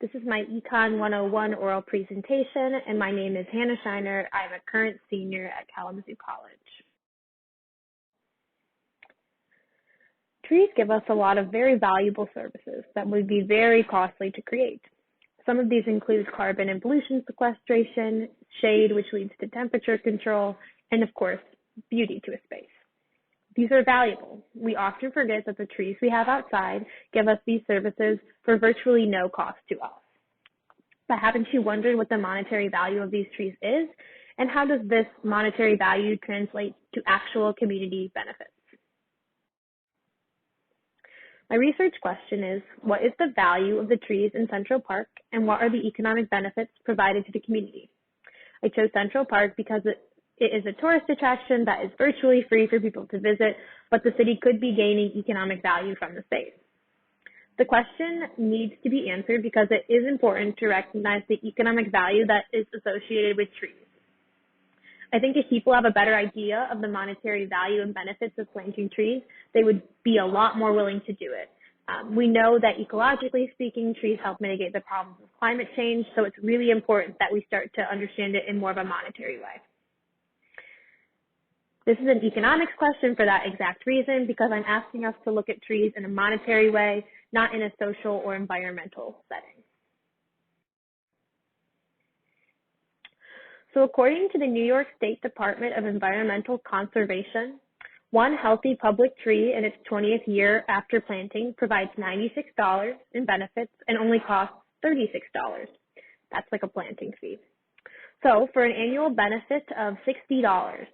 This is my Econ 101 oral presentation, and my name is Hannah Shiner. I'm a current senior at Kalamazoo College. Trees give us a lot of very valuable services that would be very costly to create. Some of these include carbon and pollution sequestration, shade, which leads to temperature control, and of course, beauty to a space. These are valuable. We often forget that the trees we have outside give us these services for virtually no cost to us. But haven't you wondered what the monetary value of these trees is, and how does this monetary value translate to actual community benefits? My research question is, what is the value of the trees in Central Park, and what are the economic benefits provided to the community? I chose Central Park because it is a tourist attraction that is virtually free for people to visit, but the city could be gaining economic value from the space. The question needs to be answered because it is important to recognize the economic value that is associated with trees. I think if people have a better idea of the monetary value and benefits of planting trees, they would be a lot more willing to do it. We know that ecologically speaking, trees help mitigate the problems of climate change, so it's really important that we start to understand it in more of a monetary way. This is an economics question for that exact reason, because I'm asking us to look at trees in a monetary way, not in a social or environmental setting. So according to the New York State Department of Environmental Conservation, one healthy public tree in its 20th year after planting provides $96 in benefits and only costs $36. That's like a planting fee. So for an annual benefit of $60,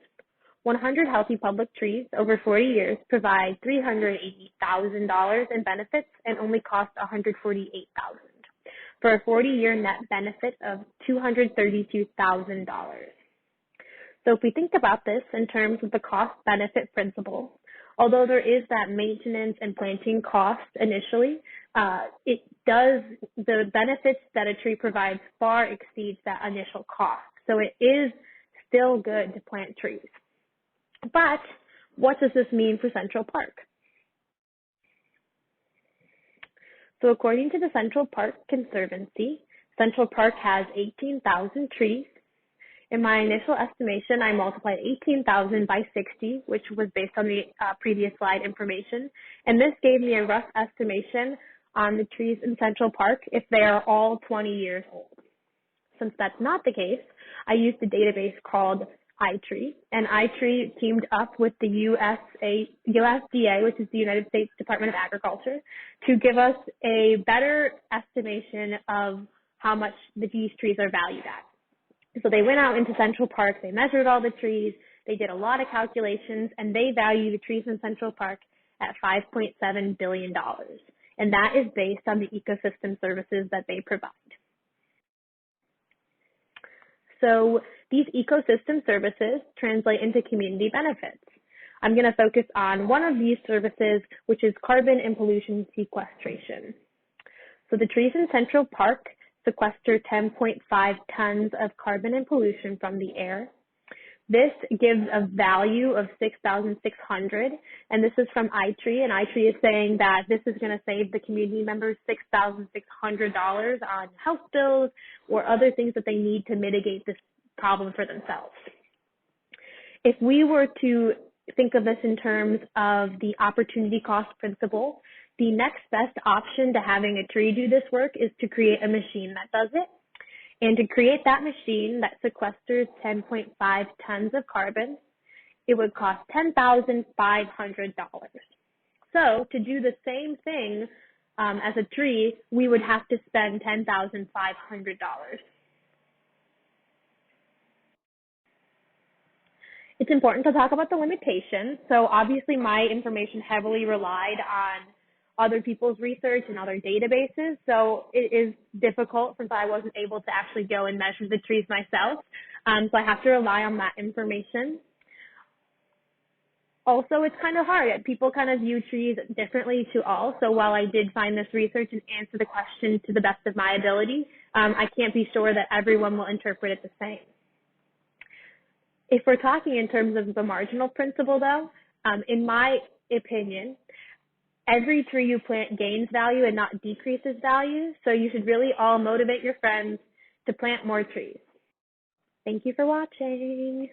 100 healthy public trees over 40 years provide $380,000 in benefits and only cost $148,000 for a 40-year net benefit of $232,000. So if we think about this in terms of the cost-benefit principle, although there is that maintenance and planting cost initially, the benefits that a tree provides far exceeds that initial cost. So it is still good to plant trees. But what does this mean for Central Park? So according to the Central Park Conservancy, Central Park has 18,000 trees. In my initial estimation, I multiplied 18,000 by 60, which was based on the previous slide information. And this gave me a rough estimation on the trees in Central Park if they are all 20 years old. Since that's not the case, I used a database called iTree, and iTree teamed up with the USDA, which is the United States Department of Agriculture, to give us a better estimation of how much these trees are valued at. So they went out into Central Park, they measured all the trees, they did a lot of calculations, and they value the trees in Central Park at $5.7 billion. And that is based on the ecosystem services that they provide. So these ecosystem services translate into community benefits. I'm going to focus on one of these services, which is carbon and pollution sequestration. So the trees in Central Park sequester 10.5 tons of carbon and pollution from the air. This gives a value of $6,600, and this is from iTree, and iTree is saying that this is going to save the community members $6,600 on health bills or other things that they need to mitigate this problem for themselves. If we were to think of this in terms of the opportunity cost principle, the next best option to having a tree do this work is to create a machine that does it. And to create that machine that sequesters 10.5 tons of carbon, it would cost $10,500. So to do the same thing as a tree, we would have to spend $10,500. It's important to talk about the limitations. So obviously my information heavily relied on other people's research and other databases. So it is difficult since I wasn't able to actually go and measure the trees myself. So I have to rely on that information. Also, it's kind of hard. People kind of view trees differently to all. So while I did find this research and answer the question to the best of my ability, I can't be sure that everyone will interpret it the same. If we're talking in terms of the marginal principle, though, in my opinion, Every tree you plant gains value and not decreases value. So you should really all motivate your friends to plant more trees. Thank you for watching.